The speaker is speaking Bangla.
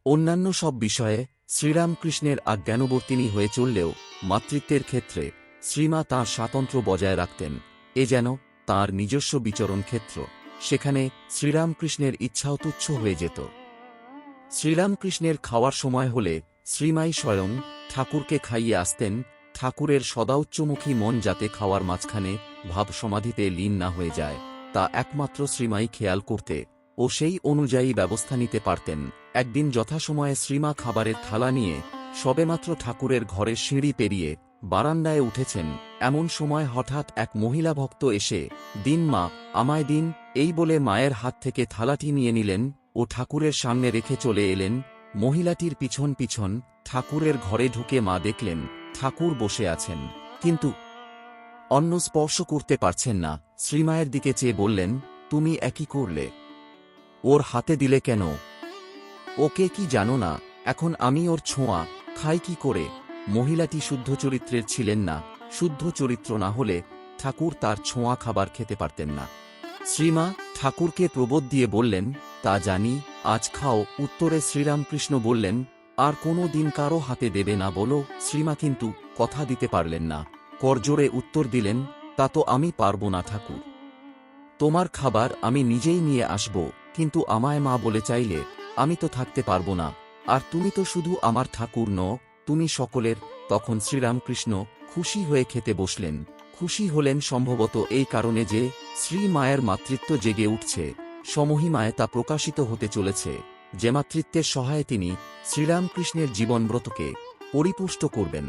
অন্যান্য সব বিষয়ে শ্রীরামকৃষ্ণের আজ্ঞানুবর্তিনী হয়ে চললেও মাতৃত্বের ক্ষেত্রে শ্রীমা তাঁর স্বাতন্ত্র্য বজায় রাখতেন। এ যেন তাঁর নিজস্ব বিচরণ ক্ষেত্র, সেখানে শ্রীরামকৃষ্ণের ইচ্ছাও তুচ্ছ হয়ে যেত। শ্রীরামকৃষ্ণের খাওয়ার সময় হলে শ্রীমাই স্বয়ং ঠাকুরকে খাইয়ে আসতেন। ঠাকুরের সদাউচ্চমুখী মন যাতে খাওয়ার মাঝখানে ভাব সমাধিতে লীন না হয়ে যায়, তা একমাত্র শ্রীমাই খেয়াল করতে ও সেই অনুযায়ী ব্যবস্থা নিতে পারতেন। একদিন যথাসময়ে শ্রীমা খাবারের থালা নিয়ে সবেমাত্র ঠাকুরের ঘরের সিঁড়ি পেরিয়ে বারান্দায় উঠেছেন, এমন সময় হঠাৎ এক মহিলা ভক্ত এসে দিন মা, আমায় দিন, এই বলে মায়ের হাত থেকে থালাটি নিয়ে নিলেন ও ঠাকুরের সামনে রেখে চলে এলেন। মহিলাটির পিছন পিছন ঠাকুরের ঘরে ঢুকে মা দেখলেন ঠাকুর বসে আছেন, কিন্তু অন্ন স্পর্শ করতে পারছেন না। শ্রীমায়ের দিকে চেয়ে বললেন, তুমি একই করলে, ওর হাতে দিলে কেন? ওকে কি জানো না এখন আমি ওর ছোঁয়া খাই কি করে? মহিলাটি শুদ্ধ চরিত্রের ছিলেন না। শুদ্ধ চরিত্র না হলে ঠাকুর তার ছোঁয়া খাবার খেতে পারতেন না। শ্রীমা ঠাকুরকে প্রবোধ দিয়ে বললেন, তা জানি, আজ খাও। উত্তরে শ্রীরামকৃষ্ণ বললেন, আর কোনো দিন কারো হাতে দেবে না বলো। শ্রীমা কিন্তু কথা দিতে পারলেন না। করজোড়ে উত্তর দিলেন, তা তো আমি পারব না ঠাকুর, তোমার খাবার আমি নিজেই নিয়ে আসব, কিন্তু আমায় মা বলে চাইলে আমি তো থাকতে পারব না, আর তুমি তো শুধু আমার ঠাকুর নও, তুমি সকলের। তখন শ্রীরামকৃষ্ণ খুশি হয়ে খেতে বসলেন। খুশি হলেন সম্ভবত এই কারণে যে শ্রী মায়ের মাতৃত্ব জেগে উঠছে, সমহিমায় তা প্রকাশিত হতে চলেছে, যে মাতৃত্বের সহায়ে তিনি শ্রীরামকৃষ্ণের জীবনব্রতকে পরিপুষ্ট করবেন।